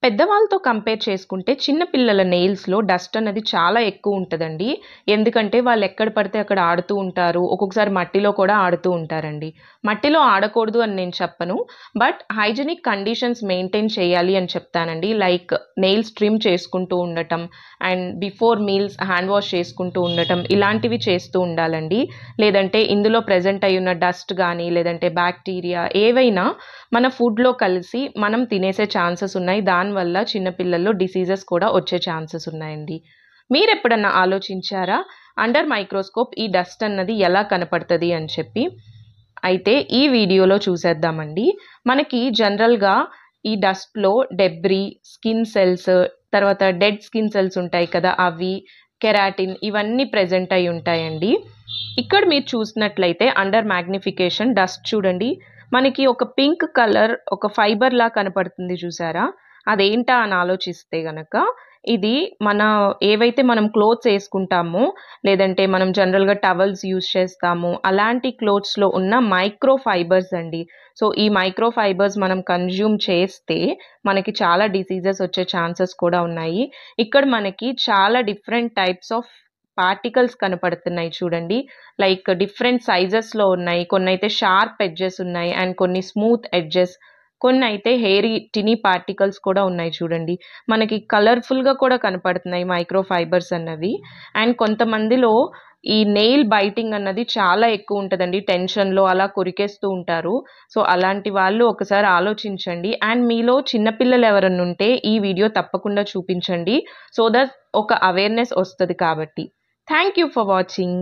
పెద్దవాళ్ళతో కంపేర్ చేసుకుంటే చిన్న పిల్లల నెయిల్స్‌లో డస్ట్ అన్నది చాలా ఎక్కువ ఉంటదండి. ఎందుకంటే వాళ్ళు ఎక్కడ పడితే అక్కడ ఆడుతూ ఉంటారు. ఒక్కొక్కసారి మట్టిలో కూడా ఆడుతూ ఉంటారండి. మట్టిలో ఆడకూడదు అని నేను చెప్పను. బట్ హైజీనిక్ కండిషన్స్ మెయింటైన్ చేయాలి అని చెప్తానండి. లైక్ నెయిల్స్ ట్రిమ్ చేసుకుంటూ ఉండటం and before meals hand wash చేసుకుంటూ ఉండటం ఇలాంటివి చేస్తూ ఉండాలండి. లేదంటే ఇందులో ప్రెజెంట్ అయ్యున్న డస్ట్ గానీ, లేదంటే బాక్టీరియా ఏవైనా మన ఫుడ్‌లో కలిసి మనం తినేసే ఛాన్సెస్ ఉన్నాయి. దానివల్ల చిన్న పిల్లల్లో డిసీజెస్ కూడా వచ్చే ఛాన్సెస్ ఉన్నాయండి. మీరెప్పుడన్నా ఆలోచించారా? అండర్ మైక్రోస్కోప్ ఈ డస్ట్ అన్నది ఎలా కనపడతది అని చెప్పి? అయితే ఈ వీడియోలో చూసేద్దామండి. మనకి జనరల్‌గా ఈ డస్ట్‌లో డెబ్రీ, స్కిన్ సెల్స్, తర్వాత డెడ్ స్కిన్ సెల్స్ ఉంటాయి కదా! అవి, కెరాటిన్ ఇవన్నీ ప్రెజెంట్ అయ్యి ఉంటాయండి. ఇక్కడ మీరు చూసినట్లయితే అండర్ మ్యాగ్నిఫికేషన్ డస్ట్ చూడండి. మనకి ఒక పింక్ కలర్ ఒక ఫైబర్‌లా కనపడుతుంది చూసారా? అదేంటా అని ఆలోచిస్తే గనక ఇది మన ఏవైతే మనం క్లోత్స్ ఏసుకుంటామో, లేదంటే మనం జనరల్‌గా టవల్స్ యూజ్ చేస్తాము. అలాంటి క్లోత్స్‌లో ఉన్న మైక్రో ఫైబర్స్ అండి. సో, ఈ మైక్రో ఫైబర్స్ మనం కన్జ్యూమ్ చేస్తే మనకి చాలా డిసీజెస్ వచ్చే ఛాన్సెస్ కూడా ఉన్నాయి. ఇక్కడ మనకి చాలా డిఫరెంట్ టైప్స్ ఆఫ్ పార్టికల్స్ కనపడుతున్నాయి చూడండి. లైక్ డిఫరెంట్ సైజెస్‌లో ఉన్నాయి. కొన్నైతే షార్ప్ ఎడ్జెస్ ఉన్నాయి. అండ్ కొన్ని స్మూత్ ఎడ్జెస్. కొన్నైతే హెయిరీ టినీ పార్టికల్స్ కూడా ఉన్నాయి చూడండి. మనకి కలర్‌ఫుల్‌గా కూడా కనపడుతున్నాయి మైక్రో ఫైబర్స్ అన్నవి. అండ్ కొంతమందిలో ఈ నెయిల్ బైటింగ్ అన్నది చాలా ఎక్కువ ఉంటదండి. టెన్షన్‌లో అలా కొరికేస్తూ ఉంటారు. సో, అలాంటి వాళ్ళు ఒకసారి ఆలోచించండి. అండ్ మీలో చిన్న పిల్లలు ఎవరన్నా ఉంటే ఈ వీడియో తప్పకుండా చూపించండి. సో దట్ ఒక అవేర్‌నెస్ వస్తది కాబట్టి. Thank you for watching.